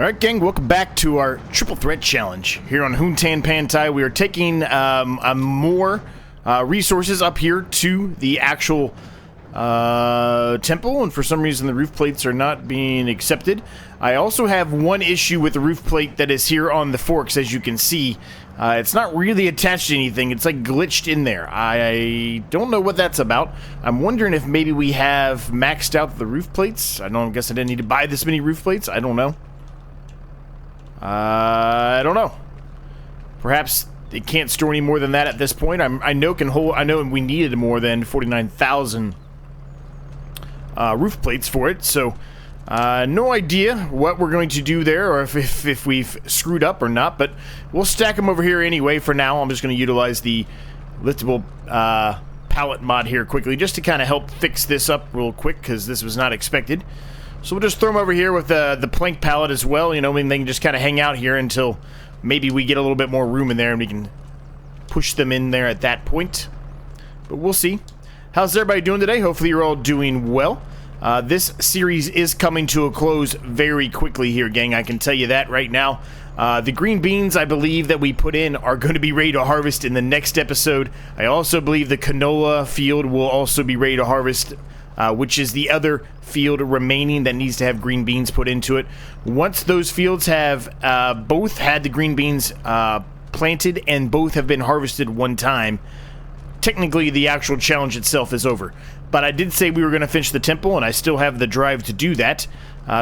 Alright gang, welcome back to our Triple Threat Challenge. Here on Hutan Pantai, we are taking more resources up here to the actual temple, and for some reason the roof plates are not being accepted. I also have one issue with the roof plate that is here on the forks, as you can see. It's not really attached to anything, it's like glitched in there. I don't know what that's about. I'm wondering if maybe we have maxed out the roof plates. I guess I didn't need to buy this many roof plates, I don't know. I don't know. Perhaps it can't store any more than that at this point. I know we needed more than 49,000 roof plates for it, so no idea what we're going to do there, or if we've screwed up or not, but we'll stack them over here anyway. For now, I'm just going to utilize the liftable pallet mod here quickly, just to kind of help fix this up real quick, because this was not expected. So we'll just throw them over here with the plank pallet as well, you know, and they can just kind of hang out here until maybe we get a little bit more room in there and we can push them in there at that point. But we'll see. How's everybody doing today? Hopefully you're all doing well. This series is coming to a close very quickly here, gang. I can tell you that right now. The green beans, I believe, that we put in are going to be ready to harvest in the next episode. I also believe the canola field will also be ready to harvest, which is the other field remaining that needs to have green beans put into it. Once those fields have both had the green beans planted and both have been harvested one time, technically the actual challenge itself is over. But I did say we were going to finish the temple, and I still have the drive to do that.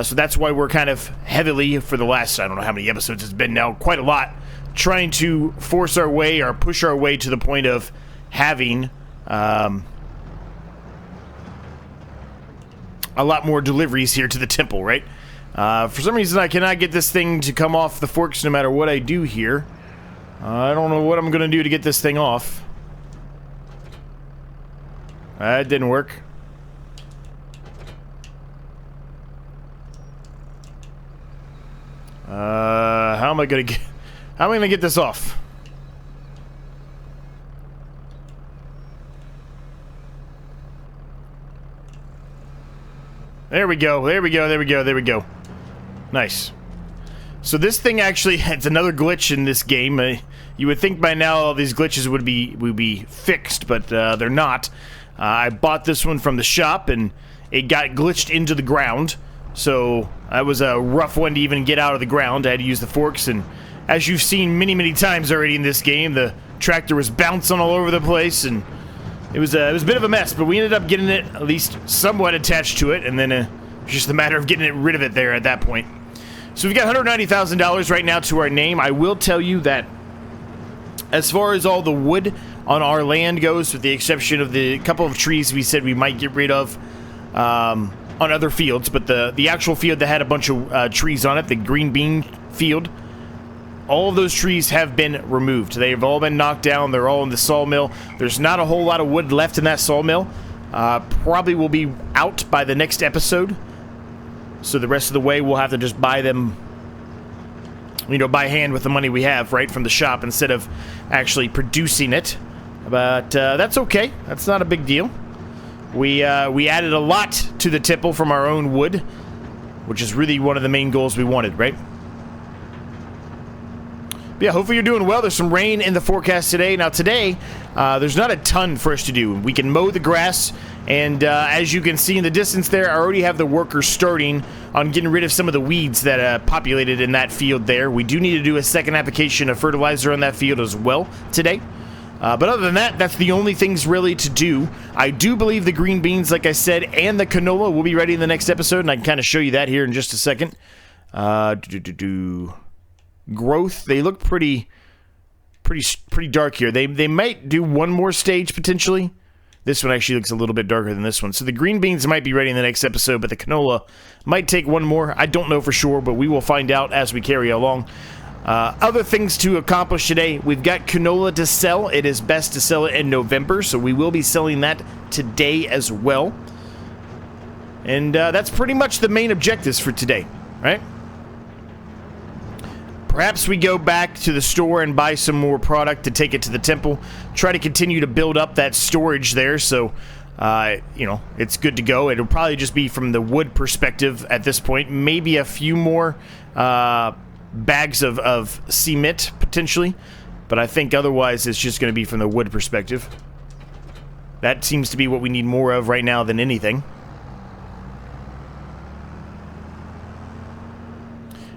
So that's why we're kind of heavily, for the last, I don't know how many episodes it's been now, quite a lot, trying to force our way or push our way to the point of having a lot more deliveries here to the temple, right? For some reason I cannot get this thing to come off the forks no matter what I do here. I don't know what I'm gonna do to get this thing off. That didn't work. How am I gonna get this off? There we go, there we go, there we go, there we go. Nice. So this thing actually, it's another glitch in this game. You would think by now all these glitches would be fixed, but they're not. I bought this one from the shop, and it got glitched into the ground. So that was a rough one to even get out of the ground. I had to use the forks, and as you've seen many, many times already in this game, the tractor was bouncing all over the place, and it was a bit of a mess, but we ended up getting it at least somewhat attached to it, and then it's just a matter of getting rid of it there at that point. So we've got $190,000 right now to our name. I will tell you that as far as all the wood on our land goes, with the exception of the couple of trees we said we might get rid of on other fields, but the actual field that had a bunch of trees on it, the green bean field, all of those trees have been removed. They've all been knocked down. They're all in the sawmill. There's not a whole lot of wood left in that sawmill. Probably will be out by the next episode. So the rest of the way we'll have to just buy them, you know, by hand with the money we have, right, from the shop, instead of actually producing it. But that's okay. That's not a big deal. We added a lot to the temple from our own wood, which is really one of the main goals we wanted, right? Yeah, hopefully you're doing well. There's some rain in the forecast today. Now today, there's not a ton for us to do. We can mow the grass, and as you can see in the distance there, I already have the workers starting on getting rid of some of the weeds that populated in that field there. We do need to do a second application of fertilizer on that field as well today. But other than that, that's the only things really to do. I do believe the green beans, like I said, and the canola will be ready in the next episode, and I can kind of show you that here in just a second. Growth, they look pretty dark here. They might do one more stage potentially. This one actually looks a little bit darker than this one. So the green beans might be ready in the next episode, but the canola might take one more. I don't know for sure, but we will find out as we carry along. Other things to accomplish today. We've got canola to sell. It is best to sell it in November, so we will be selling that today as well. And that's pretty much the main objectives for today, right? Perhaps we go back to the store and buy some more product to take it to the temple. Try to continue to build up that storage there, so you know, it's good to go. It'll probably just be from the wood perspective at this point. Maybe a few more bags of cement, potentially. But I think otherwise it's just going to be from the wood perspective. That seems to be what we need more of right now than anything.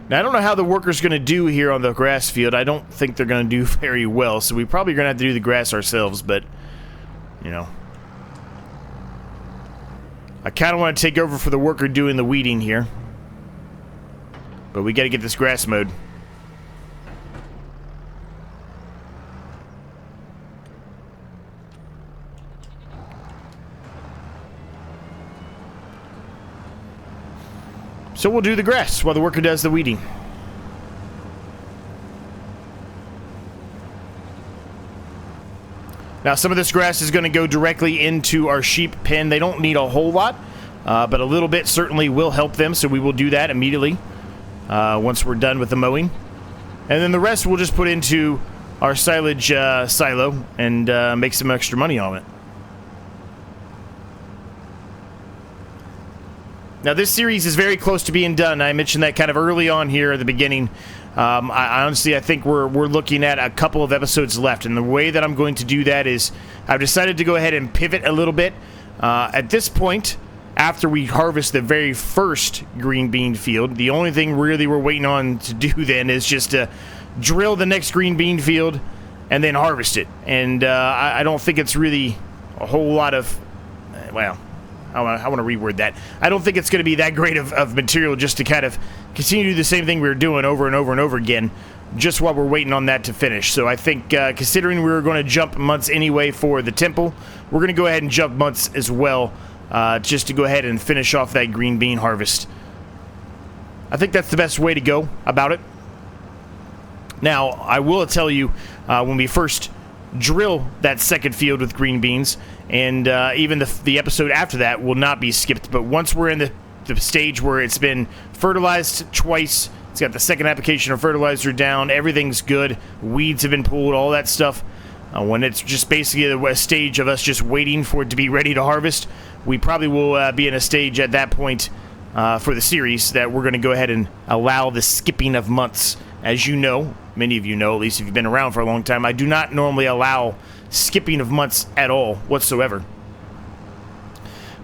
Now, I don't know how the worker's going to do here on the grass field. I don't think they're going to do very well, so we probably going to have to do the grass ourselves, but, you know. I kind of want to take over for the worker doing the weeding here. But we got to get this grass mowed. So we'll do the grass while the worker does the weeding. Now, some of this grass is going to go directly into our sheep pen. They don't need a whole lot, but a little bit certainly will help them, so we will do that immediately once we're done with the mowing. And then the rest we'll just put into our silage silo and make some extra money on it. Now, this series is very close to being done. I mentioned that kind of early on here at the beginning. I honestly think we're looking at a couple of episodes left, and the way that I'm going to do that is I've decided to go ahead and pivot a little bit. At this point, after we harvest the very first green bean field, the only thing really we're waiting on to do then is just to drill the next green bean field and then harvest it. And I don't think it's really a whole lot of, well, I want to reword that. I don't think it's going to be that great of material just to kind of continue to do the same thing we were doing over and over and over again, just while we're waiting on that to finish. So I think, considering we were going to jump months anyway for the temple, we're going to go ahead and jump months as well, just to go ahead and finish off that green bean harvest. I think that's the best way to go about it. Now, I will tell you, when we first drill that second field with green beans, and even the episode after that will not be skipped. But once we're in the stage where it's been fertilized twice, it's got the second application of fertilizer down, everything's good, weeds have been pulled, all that stuff. When it's just basically a stage of us just waiting for it to be ready to harvest, we probably will be in a stage at that point for the series that we're going to go ahead and allow the skipping of months. As you know, many of you know, at least if you've been around for a long time, I do not normally allow skipping of months at all whatsoever.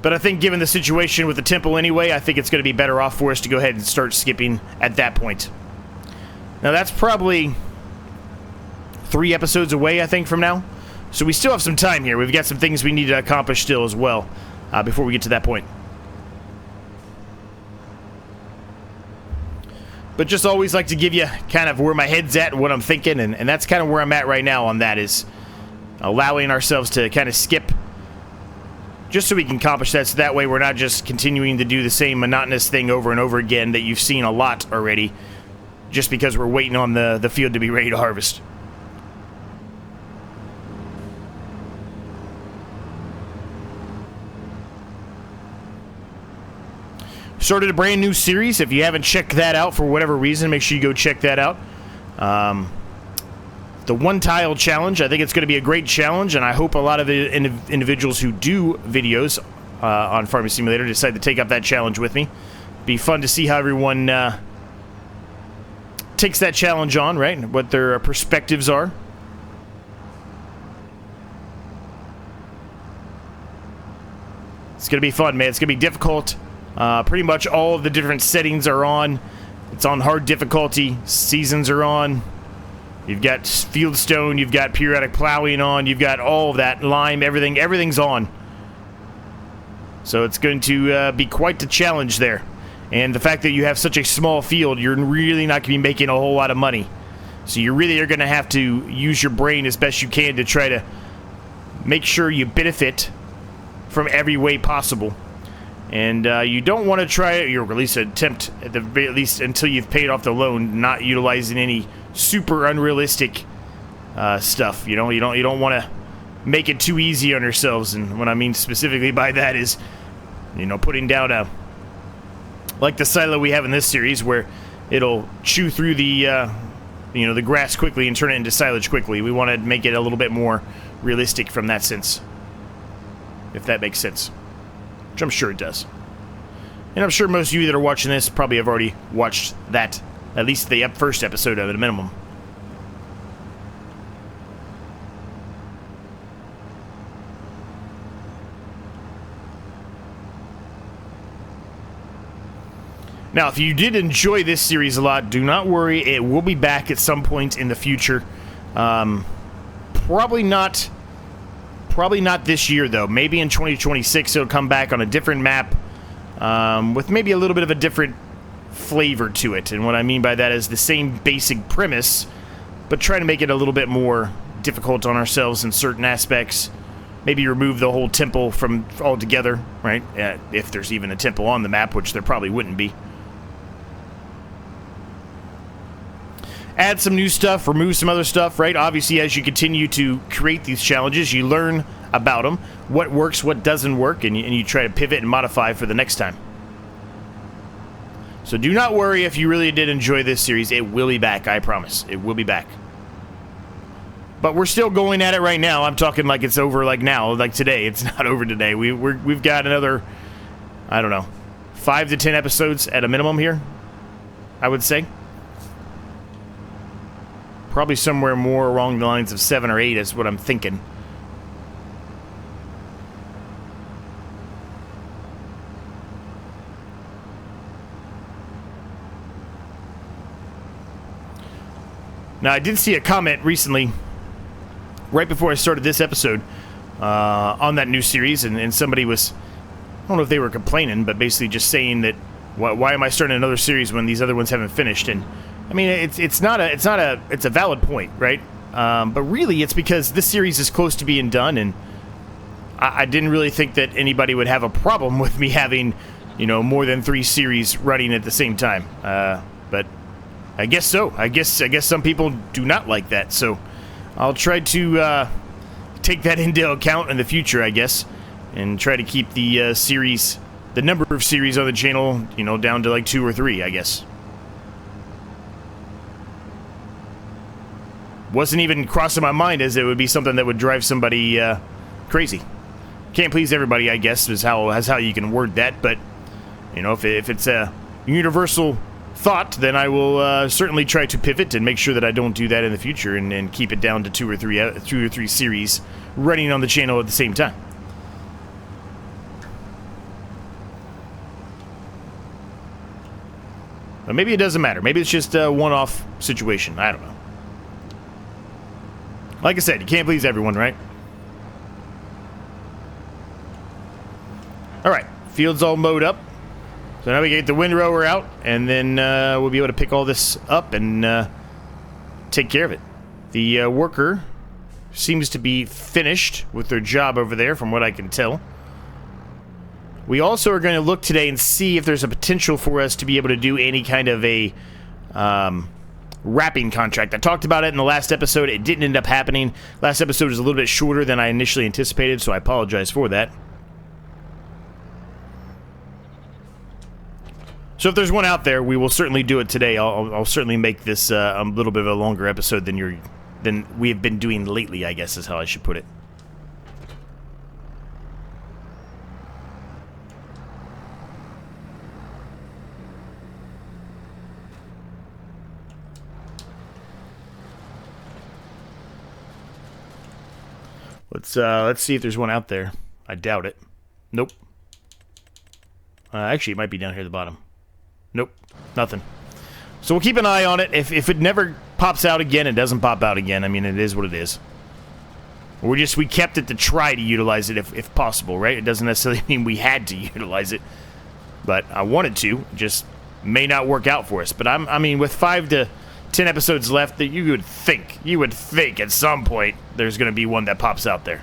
But I think given the situation with the temple anyway, I think it's going to be better off for us to go ahead and start skipping at that point. Now that's probably 3 episodes away, I think, from now. So we still have some time here. We've got some things we need to accomplish still as well before we get to that point. But just always like to give you kind of where my head's at and what I'm thinking, and that's kind of where I'm at right now on that, is allowing ourselves to kind of skip just so we can accomplish that, so that way we're not just continuing to do the same monotonous thing over and over again that you've seen a lot already, just because we're waiting on the field to be ready to harvest. Started a brand new series. If you haven't checked that out for whatever reason, make sure you go check that out. The one tile challenge, I think it's going to be a great challenge, and I hope a lot of the individuals who do videos on Farming Simulator decide to take up that challenge with me. Be fun to see how everyone takes that challenge on, right? And what their perspectives are. It's going to be fun, man. It's going to be difficult. Pretty much all of the different settings are on. It's on hard difficulty. Seasons are on. You've got fieldstone. You've got periodic plowing on. You've got all of that. Lime, everything. Everything's on. So it's going to be quite the challenge there. And the fact that you have such a small field, you're really not going to be making a whole lot of money. So you really are going to have to use your brain as best you can to try to make sure you benefit from every way possible. And you don't want to try it, or at least attempt, at least until you've paid off the loan, not utilizing any super unrealistic stuff. You know, you don't want to make it too easy on yourselves. And what I mean specifically by that is, you know, putting down like the silo we have in this series, where it'll chew through the the grass quickly and turn it into silage quickly. We want to make it a little bit more realistic from that sense. if that makes sense. Which I'm sure it does. And I'm sure most of you that are watching this probably have already watched that, at least the first episode of it, at a minimum. Now, if you did enjoy this series a lot, do not worry. It will be back at some point in the future. Probably not this year, though. Maybe in 2026 it'll come back on a different map with maybe a little bit of a different flavor to it. And what I mean by that is the same basic premise, but try to make it a little bit more difficult on ourselves in certain aspects. Maybe remove the whole temple from altogether, right? If there's even a temple on the map, which there probably wouldn't be. Add some new stuff, remove some other stuff, right? Obviously, as you continue to create these challenges, you learn about them, what works, what doesn't work, and you try to pivot and modify for the next time. So do not worry if you really did enjoy this series. It will be back, I promise. It will be back. But we're still going at it right now. I'm talking like it's over like now, like today. It's not over today. We've got another, I don't know, 5 to 10 episodes at a minimum here, I would say. Probably somewhere more along the lines of 7 or 8 is what I'm thinking. Now, I did see a comment recently, right before I started this episode, on that new series, and somebody was, I don't know if they were complaining, but basically just saying that, why am I starting another series when these other ones haven't finished? And I mean, it's a valid point, right? But really, it's because this series is close to being done, and I didn't really think that anybody would have a problem with me having, more than 3 series running at the same time. But I guess so. I guess some people do not like that. So I'll try to take that into account in the future, I guess, and try to keep the series, the number of series on the channel, down to like 2 or 3, I guess. Wasn't even crossing my mind as it would be something that would drive somebody crazy. Can't please everybody, I guess, is how you can word that. But if it's a universal thought, then I will certainly try to pivot and make sure that I don't do that in the future, and keep it down to 2 or 3 series running on the channel at the same time. But maybe it doesn't matter. Maybe it's just a one-off situation. I don't know. Like I said, you can't please everyone, right? Alright, field's all mowed up. So now we get the windrower out, and then we'll be able to pick all this up and take care of it. The worker seems to be finished with their job over there, from what I can tell. We also are going to look today and see if there's a potential for us to be able to do any kind of a wrapping contract. I talked about it in the last episode. It didn't end up happening. Last episode was a little bit shorter than I initially anticipated, so I apologize for that. So if there's one out there, we will certainly do it today. I'll certainly make this a little bit of a longer episode than we have been doing lately, I guess is how I should put it. Let's see if there's one out there. I doubt it. Nope. Actually, it might be down here at the bottom. Nope. Nothing. So we'll keep an eye on it. If it never pops out again, it doesn't pop out again. I mean, it is what it is. We kept it to try to utilize it if possible, right? It doesn't necessarily mean we had to utilize it, but I wanted to. It just may not work out for us. But I mean, with 5 to 10 episodes left, that you would think at some point there's going to be one that pops out there.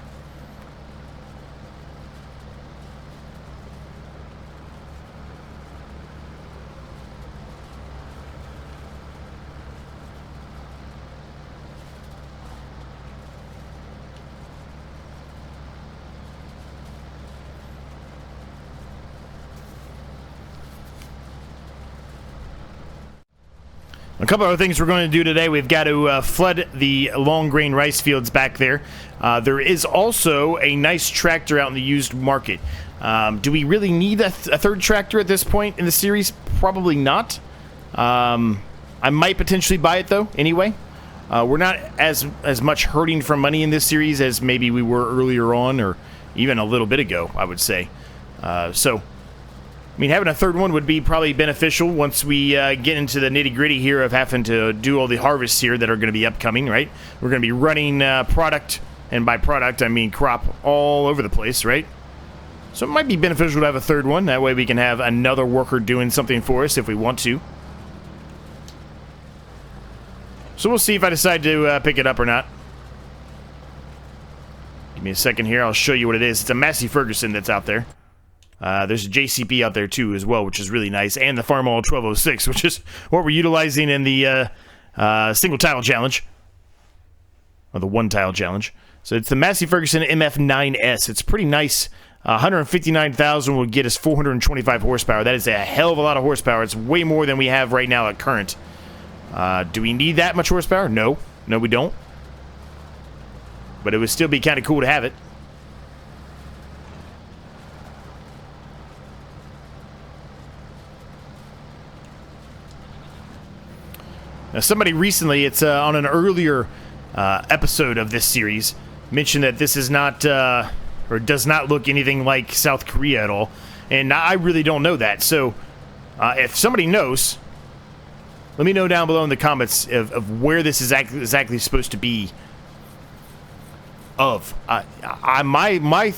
A couple other things we're going to do today. We've got to flood the long grain rice fields back there. There is also a nice tractor out in the used market. Do we really need a third tractor at this point in the series? Probably not. I might potentially buy it though anyway. We're not as much hurting for money in this series as maybe we were earlier on, or even a little bit ago, I would say. So I mean, having a third one would be probably beneficial once we get into the nitty-gritty here of having to do all the harvests here that are going to be upcoming, right? We're going to be running product, and by product, I mean crop, all over the place, right? So it might be beneficial to have a third one. That way we can have another worker doing something for us if we want to. So we'll see if I decide to pick it up or not. Give me a second here. I'll show you what it is. It's a Massey Ferguson that's out there. There's a JCP out there too as well, which is really nice, and the Farmall 1206, which is what we're utilizing in the single tile challenge, or the one tile challenge. So it's the Massey Ferguson MF9S. It's pretty nice. 159,000 will get us 425 horsepower. That is a hell of a lot of horsepower. It's way more than we have right now at current. Do we need that much horsepower? No, we don't. But it would still be kind of cool to have it. Now, somebody recently, it's on an earlier episode of this series, mentioned that this is not, or does not look anything like South Korea at all. And I really don't know that. So, if somebody knows, let me know down below in the comments of where this is exactly supposed to be of. My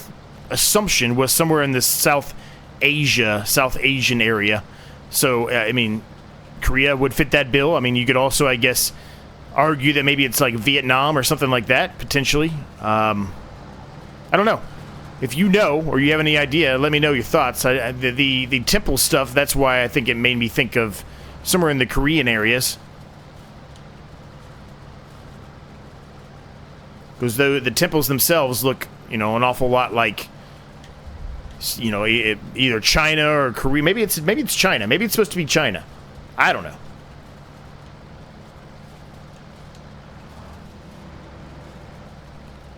assumption was somewhere in the South Asian area. So, I mean, Korea would fit that bill. I mean, you could also, I guess, argue that maybe it's like Vietnam or something like that, potentially. I don't know. If you know, or you have any idea, let me know your thoughts. The temple stuff, that's why I think it made me think of somewhere in the Korean areas. Because the temples themselves look, an awful lot like, either China or Korea. Maybe it's China. Maybe it's supposed to be China. I don't know.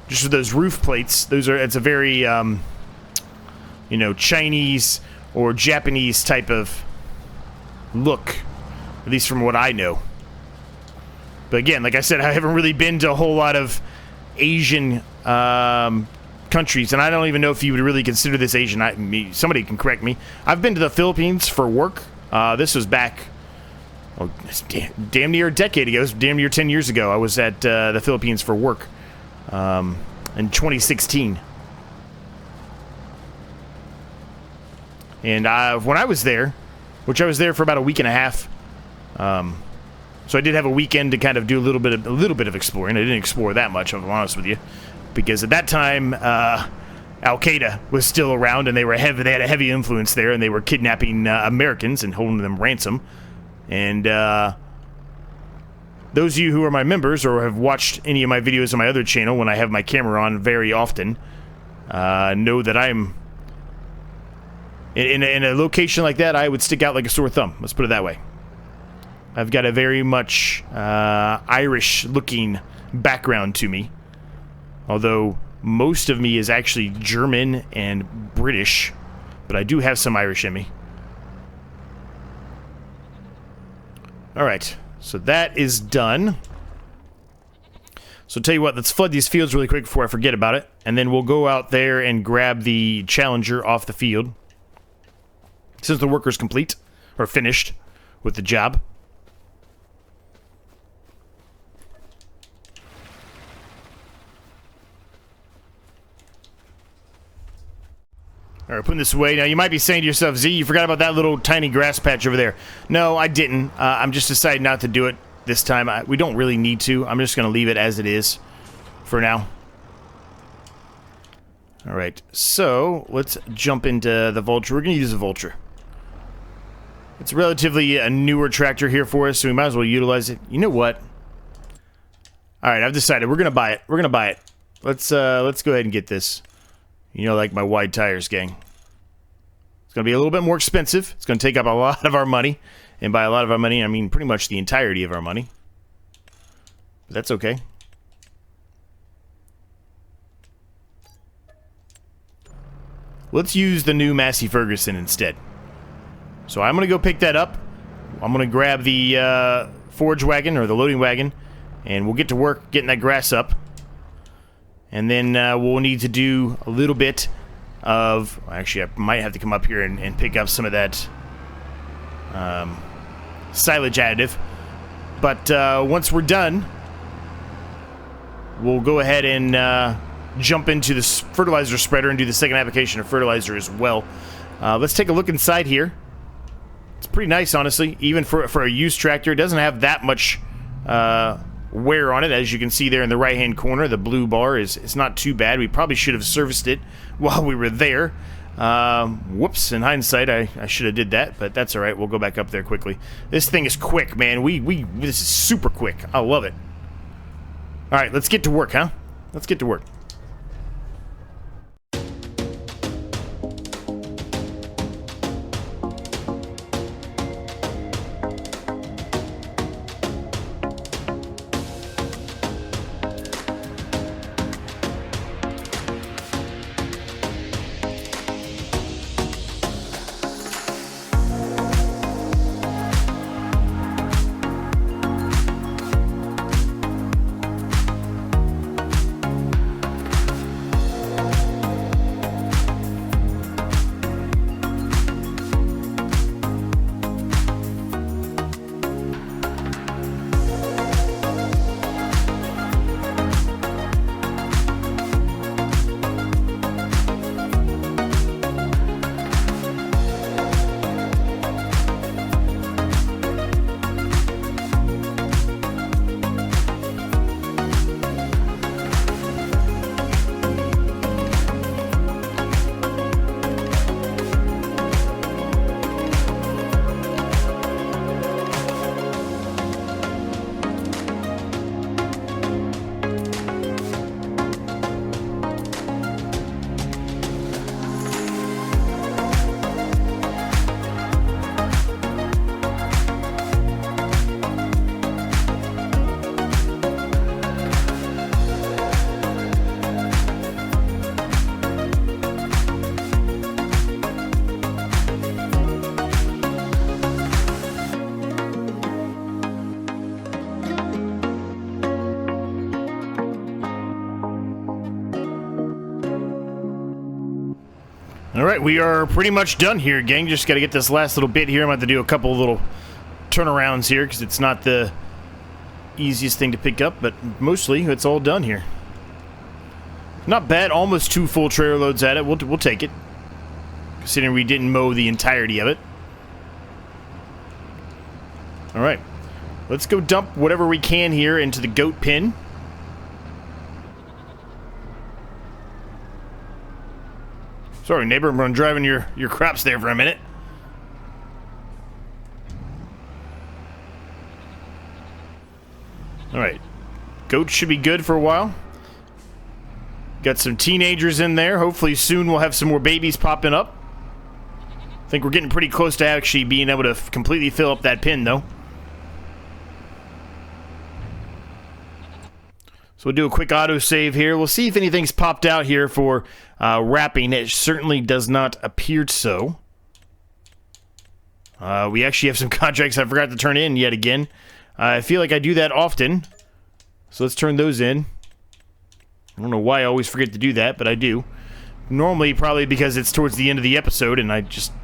Just with those roof plates, it's a very, Chinese or Japanese type of look, at least from what I know. But again, like I said, I haven't really been to a whole lot of Asian countries, and I don't even know if you would really consider this Asian. Somebody can correct me. I've been to the Philippines for work. This was back... damn near a decade ago. It was damn near 10 years ago. I was at the Philippines for work in 2016. And when I was there, which I was there for about a week and a half, so I did have a weekend to kind of do a little bit of exploring. I didn't explore that much, if I'm honest with you, because at that time Al-Qaeda was still around, and they had a heavy influence there, and they were kidnapping Americans and holding them ransom. And those of you who are my members or have watched any of my videos on my other channel when I have my camera on very often know that I'm in a location like that. I would stick out like a sore thumb. Let's put it that way. I've got a very much Irish-looking background to me, although most of me is actually German and British, but I do have some Irish in me. Alright, so that is done. So tell you what, let's flood these fields really quick before I forget about it, and then we'll go out there and grab the Challenger off the field, since the worker's complete, or finished with the job. Alright, putting this away. Now, you might be saying to yourself, Z, you forgot about that little tiny grass patch over there. No, I didn't. I'm just deciding not to do it this time. We don't really need to. I'm just going to leave it as it is for now. Alright, so let's jump into the Vulture. We're going to use the Vulture. It's relatively a newer tractor here for us, so we might as well utilize it. You know what? Alright, I've decided. We're going to buy it. We're going to buy it. Let's go ahead and get this. Like my wide tires, gang. It's going to be a little bit more expensive. It's going to take up a lot of our money. And by a lot of our money, I mean pretty much the entirety of our money. But that's okay. Let's use the new Massey Ferguson instead. So I'm going to go pick that up. I'm going to grab the forage wagon, or the loading wagon, and we'll get to work getting that grass up. And then we'll need to do a little bit of... Actually, I might have to come up here and pick up some of that silage additive. But once we're done, we'll go ahead and jump into this fertilizer spreader and do the second application of fertilizer as well. Let's take a look inside here. It's pretty nice, honestly, even for a used tractor. It doesn't have that much wear on it, as you can see there in the right-hand corner. The blue bar is not too bad. We probably should have serviced it while we were there. Whoops, in hindsight, I should have did that, but that's all right. We'll go back up there quickly. This thing is quick, man. This is super quick. I love it. All right, let's get to work, huh? Let's get to work. Alright, we are pretty much done here, gang. Just got to get this last little bit here. I'm going to have to do a couple little turnarounds here because it's not the easiest thing to pick up, but mostly it's all done here. Not bad. Almost 2 full trailer loads at it. We'll take it, considering we didn't mow the entirety of it. Alright, let's go dump whatever we can here into the goat pen. Sorry, neighbor, I'm going to drive in your crops there for a minute. Alright. Goats should be good for a while. Got some teenagers in there. Hopefully soon we'll have some more babies popping up. I think we're getting pretty close to actually being able to completely fill up that pen, though. So we'll do a quick autosave here. We'll see if anything's popped out here for wrapping. It certainly does not appear so. We actually have some contracts I forgot to turn in yet again. I feel like I do that often. So let's turn those in. I don't know why I always forget to do that, but I do. Normally, probably because it's towards the end of the episode, and I just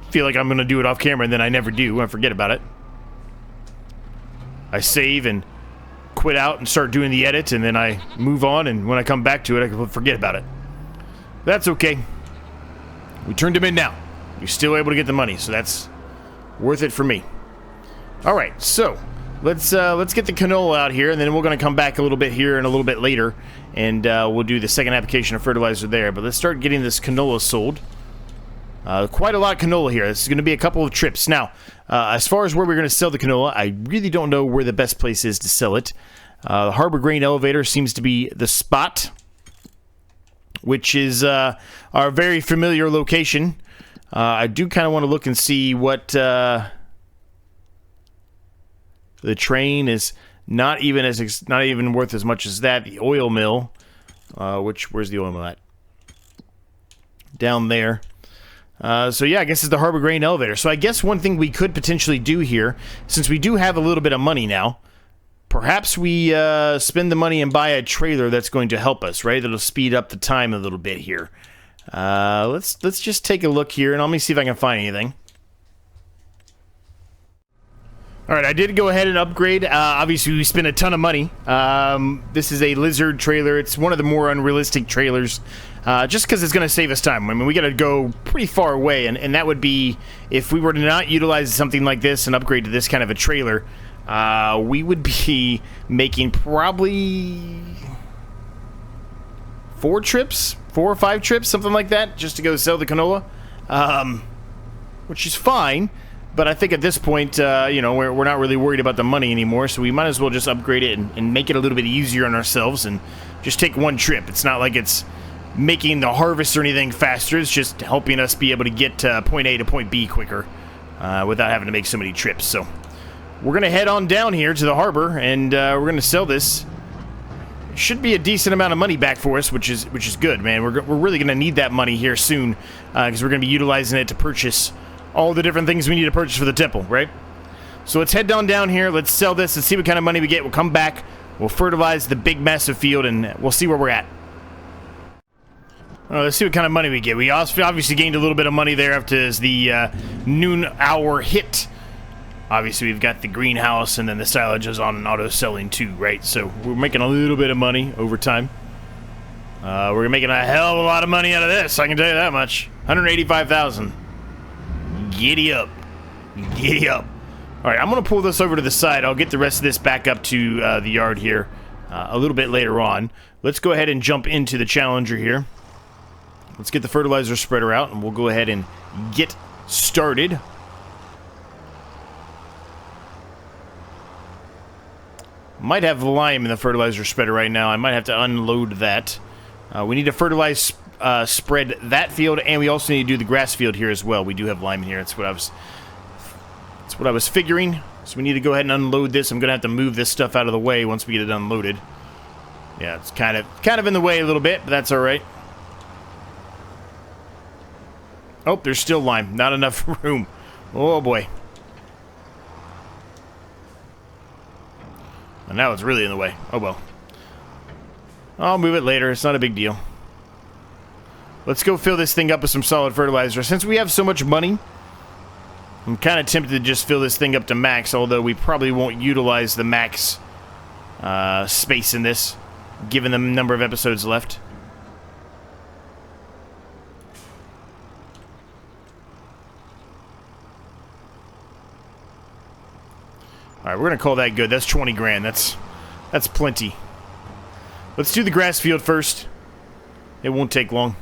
feel like I'm going to do it off camera, and then I never do. I forget about it. I save and quit out and start doing the edit, and then I move on, and when I come back to it, I can forget about it. That's okay. We turned them in now. We're still able to get the money, so that's worth it for me. Alright, so let's get the canola out here, and then we're going to come back a little bit here and a little bit later, and we'll do the second application of fertilizer there. But let's start getting this canola sold. Quite a lot of canola here. This is going to be a couple of trips. Now, as far as where we're going to sell the canola, I really don't know where the best place is to sell it. The Harbor Grain Elevator seems to be the spot, which is our very familiar location. I do kind of want to look and see what The train is not even worth as much as that. The oil mill, where's the oil mill at? Down there. So yeah, I guess it's the harbor grain elevator. So I guess one thing we could potentially do here, since we do have a little bit of money now, perhaps we spend the money and buy a trailer that's going to help us, right? That'll speed up the time a little bit here. Let's just take a look here, and let me see if I can find anything. All right, I did go ahead and upgrade. Obviously, we spent a ton of money. This is a lizard trailer. It's one of the more unrealistic trailers, just because it's going to save us time. I mean, we got to go pretty far away, and that would be if we were to not utilize something like this and upgrade to this kind of a trailer. We would be making probably 4 or 5 trips, something like that, just to go sell the canola, which is fine. But I think at this point, you know, we're not really worried about the money anymore, so we might as well just upgrade it and make it a little bit easier on ourselves and just take one trip. It's not like it's making the harvest or anything faster. It's just helping us be able to get to point A to point B quicker without having to make so many trips. So we're going to head on down here to the harbor, and we're going to sell this. It should be a decent amount of money back for us, which is good, man. We're really going to need that money here soon because we're going to be utilizing it to purchase all the different things we need to purchase for the temple, right? So let's head down here. Let's sell this and see what kind of money we get. We'll come back. We'll fertilize the big, massive field, and we'll see where we're at. Let's see what kind of money we get. We obviously gained a little bit of money there after the noon hour hit. Obviously, we've got the greenhouse, and then the silage is on auto selling too, right? So we're making a little bit of money over time. We're making a hell of a lot of money out of this, I can tell you that much. 185,000. Giddy up. Giddy up. All right, I'm going to pull this over to the side. I'll get the rest of this back up to the yard here a little bit later on. Let's go ahead and jump into the Challenger here. Let's get the fertilizer spreader out, and we'll go ahead and get started. Might have lime in the fertilizer spreader right now. I might have to unload that. We need to fertilize spread that field, and we also need to do the grass field here as well. We do have lime in here. That's what I was figuring. So we need to go ahead and unload this. I'm gonna have to move this stuff out of the way once we get it unloaded. Yeah, it's kind of in the way a little bit, but that's all right. Oh, there's still lime. Not enough room. Oh boy. And now it's really in the way. Oh well. I'll move it later. It's not a big deal. Let's go fill this thing up with some solid fertilizer. Since we have so much money, I'm kind of tempted to just fill this thing up to max, although we probably won't utilize the max space in this, given the number of episodes left. Alright, we're going to call that good. That's 20 grand. That's plenty. Let's do the grass field first. It won't take long.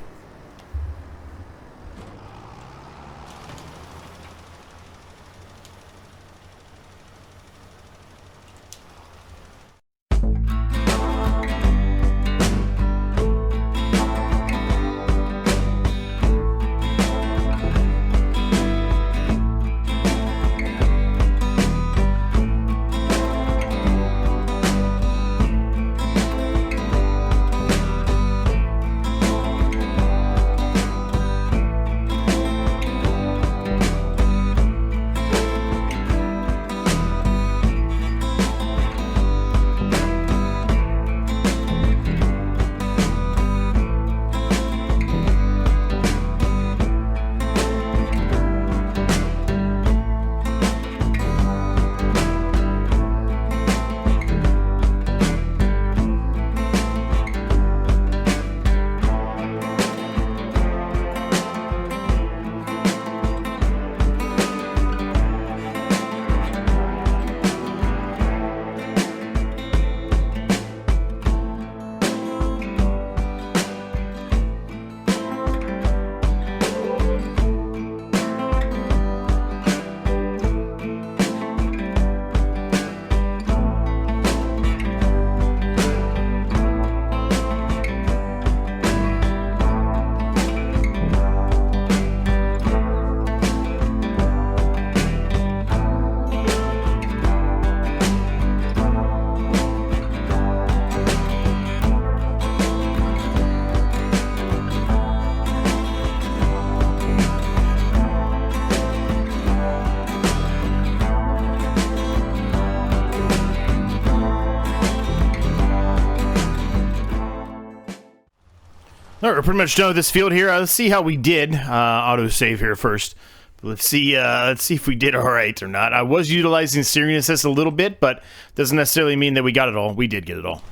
All right, we're pretty much done with this field here. Let's see how we did. Autosave here first. Let's see if we did all right or not. I was utilizing steering assist a little bit, but doesn't necessarily mean that we got it all. We did get it all.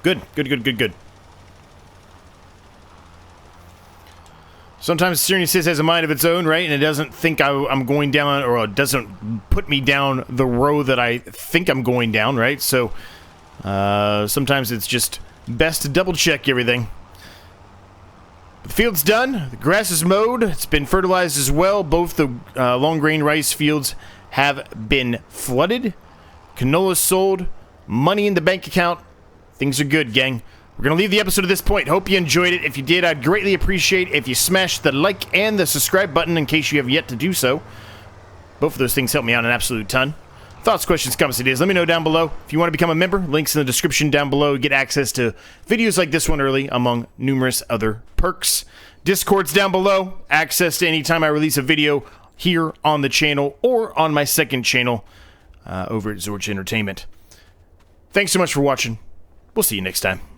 Good, good, good, good, good. Sometimes steering assist has a mind of its own, right? And it doesn't think I'm going down, or it doesn't put me down the row that I think I'm going down, right? So sometimes it's just best to double check everything. The field's done. The grass is mowed. It's been fertilized as well. Both the long grain rice fields have been flooded. Canola sold. Money in the bank account. Things are good, gang. We're going to leave the episode at this point. Hope you enjoyed it. If you did, I'd greatly appreciate if you smashed the like and the subscribe button in case you have yet to do so. Both of those things help me out an absolute ton. Thoughts, questions, comments, ideas, let me know down below. If you want to become a member, links in the description down below. Get access to videos like this one early, among numerous other perks. Discord's down below. Access to any time I release a video here on the channel or on my second channel over at Zorch Entertainment. Thanks so much for watching. We'll see you next time.